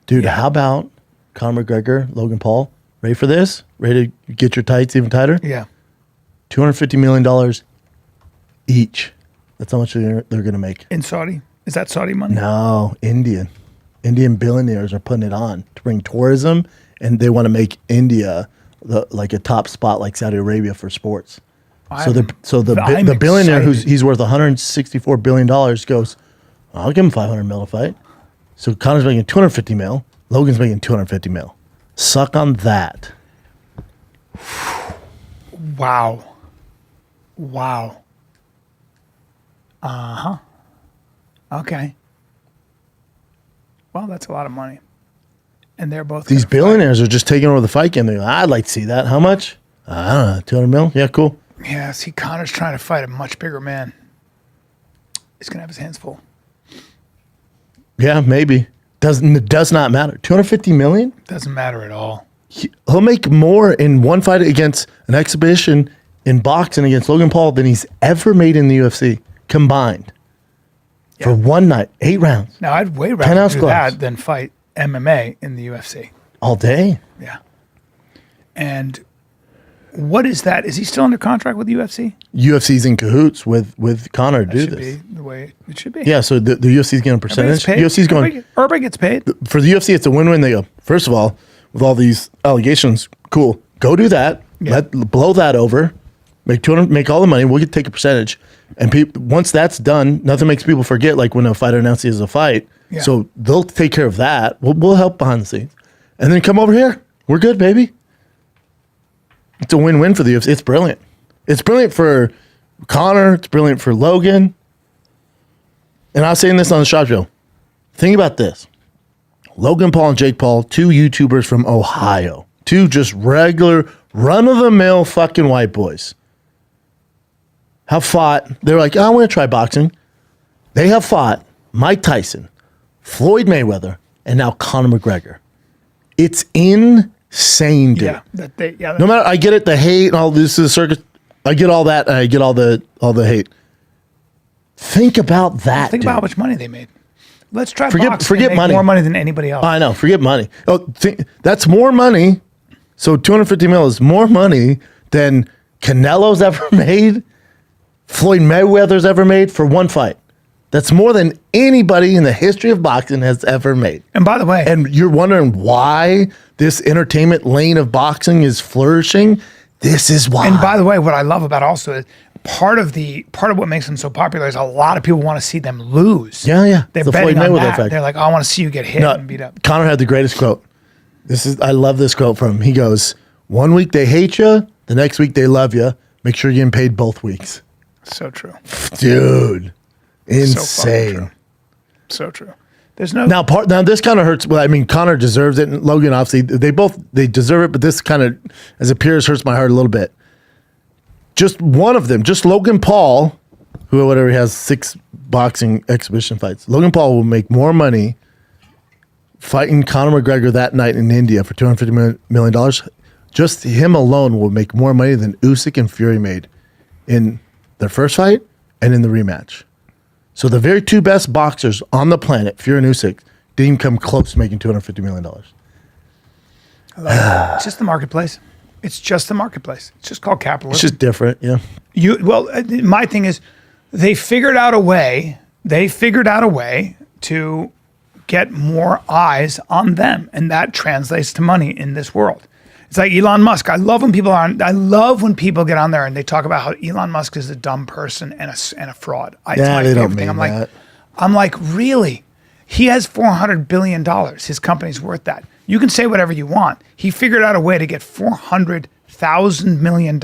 Dude, how about Conor McGregor, Logan Paul? Ready for this? Ready to get your tights even tighter? Yeah. $250 million each. That's how much they're going to make. In Saudi? Is that Saudi money? No, Indian. Indian billionaires are putting it on to bring tourism, and they want to make India like a top spot like Saudi Arabia for sports. So the billionaire he's worth $164 billion goes, I'll give him $500 million to fight. So Conor's making $250 million. Logan's making $250 million. Suck on that. Wow. Okay. Well, that's a lot of money. And they're both these billionaires are just taking over the fight game. They're like, I'd like to see that. How much? I don't know, 200 million? Yeah, cool. Yeah, see, Conor's trying to fight a much bigger man. He's going to have his hands full. Yeah, maybe. It does not matter. 250 million? Doesn't matter at all. He'll make more in one fight against an exhibition in boxing against Logan Paul than he's ever made in the UFC combined. For one night, 8 rounds. Now, I'd way rather do that than fight MMA in the UFC. All day? Yeah. And what is that? Is he still under contract with the UFC? UFC's in cahoots with Conor to do this. That should be the way it should be. Yeah, so the UFC's getting a percentage. UFC's going. Everybody gets paid. For the UFC, it's a win-win. They go, first of all, with all these allegations, cool. Go do that. Yeah. Blow that over. Make all the money. We'll take a percentage. And once that's done, nothing makes people forget. Like when a fighter announces a fight, so they'll take care of that. We'll help behind the scenes, and then come over here. We're good, baby. It's a win-win for the UFC. It's brilliant. It's brilliant for Conor. It's brilliant for Logan. And I was saying this on the Shop Show. Think about this: Logan Paul and Jake Paul, 2 YouTubers from Ohio, 2 just regular run-of-the-mill fucking white boys. Have fought. They're like, I want to try boxing. They have fought Mike Tyson, Floyd Mayweather, and now Conor McGregor. It's insane, dude. Yeah, no matter, I get it, the hate and all this is a circus. I get all that. I get all the hate. Think about that. Think about how much money they made. Let's try. Forget money. More money than anybody else. I know. Forget money. That's more money. So 250 mil is more money than Canelo's ever made. Floyd Mayweather's ever made for one fight. That's more than anybody in the history of boxing has ever made. And by the way, and you're wondering why this entertainment lane of boxing is flourishing. This is why. And by the way, what I love about also is part of what makes them so popular is a lot of people want to see them lose. Yeah. They're betting on that. Effect. They're like, I want to see you get hit and beat up. Conor had the greatest quote. I love this quote from him. He goes, "One week they hate you, the next week they love you. Make sure you're getting paid both weeks." So true. Dude. Insane. So true. There's no now this kind of hurts. Well, I mean, Conor deserves it, and Logan obviously they deserve it, but this kind of, as it appears, hurts my heart a little bit. Just one of them, just Logan Paul, who whatever he has 6 boxing exhibition fights. Logan Paul will make more money fighting Conor McGregor that night in India for $250 million. Just him alone will make more money than Usyk and Fury made in their first fight and in the rematch. So the very 2 best boxers on the planet, Fury and Usyk, didn't even come close to making $250 million. I love it. It's just the marketplace. It's just the marketplace. It's just called capitalism. It's just different, yeah. My thing is, they figured out a way to get more eyes on them, and that translates to money in this world. It's like Elon Musk. I love when people get on there and they talk about how Elon Musk is a dumb person and a fraud. It's my favorite thing. I'm like, really? He has $400 billion. His company's worth that. You can say whatever you want. He figured out a way to get $400,000 million.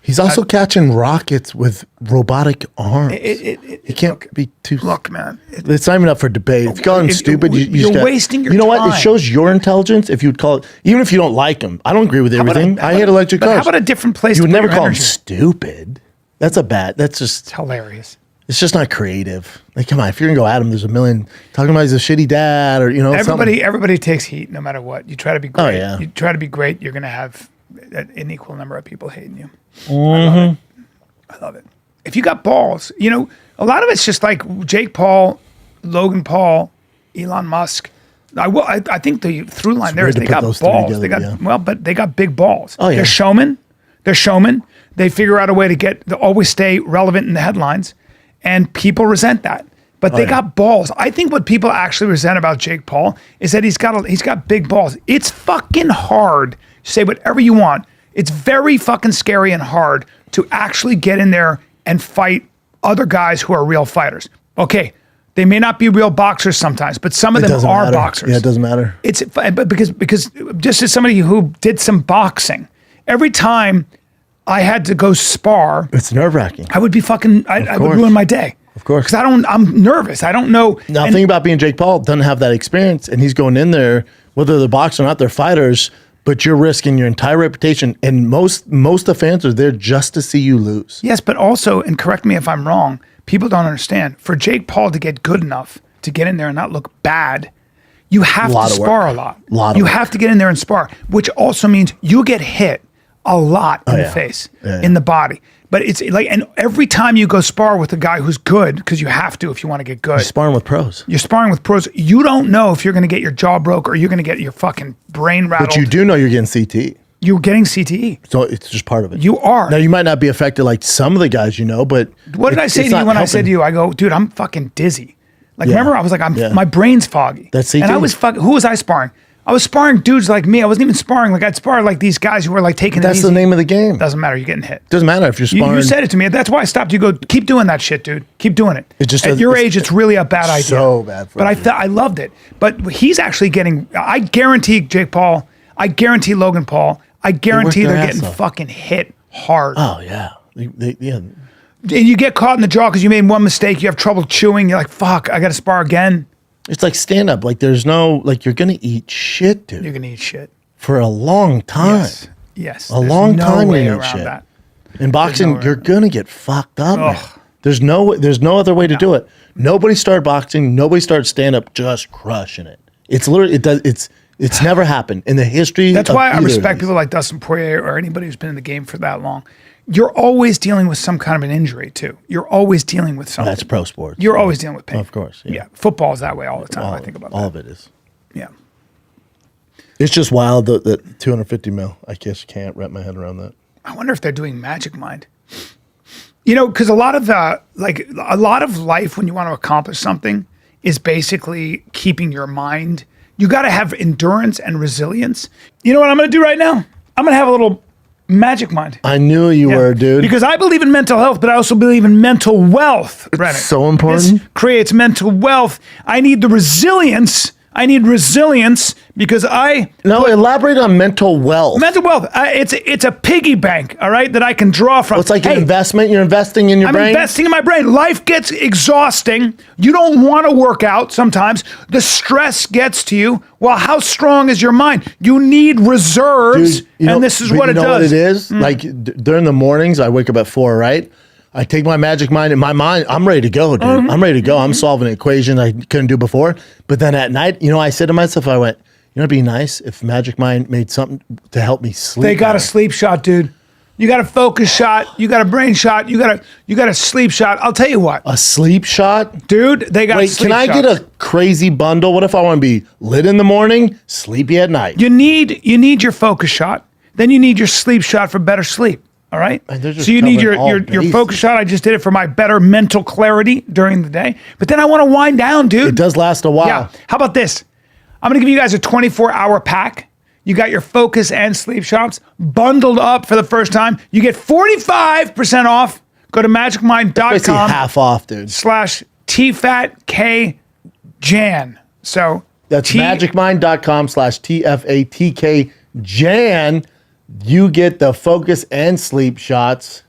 He's also catching rockets with robotic arms. It can't be too. Look, man. It's not even up for debate. It's gone stupid. You're wasting your time. You know what? It shows your intelligence if you would call it, even if you don't like him. I don't agree with everything. I hate electric cars. How about a different place? You would never call him stupid. That's just. It's hilarious. It's just not creative. Like, come on, if you're gonna go at him, there's a million talking about he's a shitty dad or Everybody takes heat no matter what. You try to be great. Oh, yeah. You try to be great. You're gonna have an equal number of people hating you. Mm-hmm. I love it. If you got balls, a lot of it's just like Jake Paul, Logan Paul, Elon Musk. I think the through line there weird is to they put got those three balls. together, They got yeah. but they got big balls. Oh, yeah. They're showmen. They're showmen. They figure out a way to always stay relevant in the headlines, and people resent that. But they got balls. I think what people actually resent about Jake Paul is that he's got big balls. It's fucking hard. Say whatever you want. It's very fucking scary and hard to actually get in there and fight other guys who are real fighters. Okay, they may not be real boxers sometimes, but some of them are matter. boxers. Yeah, it doesn't matter. It's but because just as somebody who did some boxing, every time I had to go spar, It's nerve-wracking. I would be fucking. I would course. ruin my day. Of course. Because I'm nervous. I don't know. Now, and- think about being Jake Paul, doesn't have that experience, and he's going in there, whether they're boxers or not, they're fighters, but you're risking your entire reputation. And most of the fans are there just to see you lose. Yes, but also, and correct me if I'm wrong, people don't understand. For Jake Paul to get good enough to get in there and not look bad, you have Lot to of work. spar a lot. Lot of you work. have to get in there and spar, which also means you get hit a lot in the yeah. face, Yeah, in the body. But it's like, and every time you go spar with a guy who's good, because you have to if you want to get good. Sparring with pros. You're sparring with pros. You don't know if you're going to get your jaw broke or you're going to get your fucking brain rattled. But you do know you're getting CTE. You're getting CTE. So it's just part of it. You are. Now, you might not be affected like some of the guys you know, but What did I say to you when I said to you, I go, dude, I'm fucking dizzy. Like, Yeah. remember, I was like, my brain's foggy. That's And I CTE. was who was I sparring? I was sparring dudes like me. I wasn't even sparring. Like, I'd spar like these guys who were like taking it That's easy. the name of the game. Doesn't matter. You're getting hit. Doesn't matter if you're sparring. You said it to me. That's why I stopped. You go, keep doing that shit, dude. Keep doing it. It just At doesn't- your it's- age, it's really a bad idea. so bad for But you. I loved it. But he's actually getting, I guarantee Jake Paul, I guarantee Logan Paul, I guarantee their they're ass getting off. fucking hit hard. Oh, yeah. Yeah. And you get caught in the jaw because you made one mistake. You have trouble chewing. You're like, fuck, I got to spar again. It's like stand-up. Like, there's no, like, you're going to eat shit, dude. You're going to eat shit. For a long time. Yes. Yes. A long time way you need around shit. that. In boxing, way you're gonna get fucked up. Man. Ugh. There's no other way to do it. Nobody started boxing. Nobody started stand up just crushing it. It's literally it's never happened in the history. That's of why I either of respect these. people like Dustin Poirier or anybody who's been in the game for that long. You're always dealing with some kind of an injury too. You're always dealing with something. That's pro sports. You're always dealing with pain. Of course, yeah. Yeah. Football is that way all the time. I think about all that. of it is. Yeah. It's just wild that 250 mil. I just can't wrap my head around that. I wonder if they're doing Magic Mind. You know, because a lot of life when you want to accomplish something is basically keeping your mind. You got to have endurance and resilience. You know what I'm going to do right now? I'm going to have a little Magic Mind. I knew you Yeah. were, dude. Because I believe in mental health, but I also believe in mental wealth, Brennan. so important. This creates mental wealth. I need the resilience. I need resilience because No, elaborate on mental wealth. mental wealth. It's a piggy bank, all right, that I can draw from. It's like an Hey, investment. You're investing in your I'm brain. investing in my brain. Life gets exhausting. You don't want to work out sometimes. The stress gets to you. Well, how strong is your mind? You need reserves, Dude, you know- and this is but what you it know does. What it is like during the mornings. I wake up at 4, right? I take my Magic Mind in my mind. I'm ready to go, dude. Mm-hmm. I'm ready to go. I'm solving an equation I couldn't do before. But then at night, I said to myself, I went, it'd be nice if Magic Mind made something to help me sleep. They got a better." sleep shot, dude. You got a focus shot. You got a brain shot. You got a sleep shot. I'll tell you what, A sleep shot. dude. They got. Wait, sleep can I shots. get a crazy bundle? What if I want to be lit in the morning, sleepy at night? You need your focus shot. Then you need your sleep shot for better sleep. All right. And they're just So you need covering all your bases. focus shot. I just did it for my better mental clarity during the day. But then I want to wind down, dude. It does last a while. Yeah. How about this? I'm going to give you guys a 24-hour pack. You got your focus and sleep shots bundled up for the first time. You get 45% off. Go to Basically magicmind.com half off, dude. /TFATKJAN. So That's magicmind.com/TFATKJAN. You get the focus and sleep shots.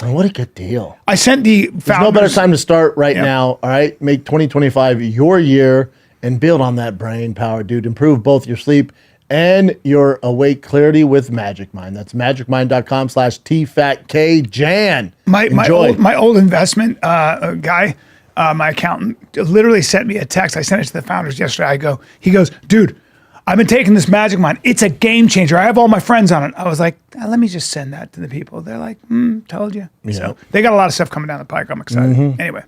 And what a good deal. I sent the founders. There's no better time to start right Yeah. now. All right. Make 2025 your year and build on that brain power, dude. Improve both your sleep and your awake clarity with Magic Mind. That's magicmind.com/TFATKJAN. Enjoy. My old investment guy, my accountant, literally sent me a text. I sent it to the founders yesterday. He goes, dude, I've been taking this Magic Mind. It's a game changer. I have all my friends on it. I was like, let me just send that to the people. They're like, told you. Yeah. So they got a lot of stuff coming down the pike. I'm excited. Anyway.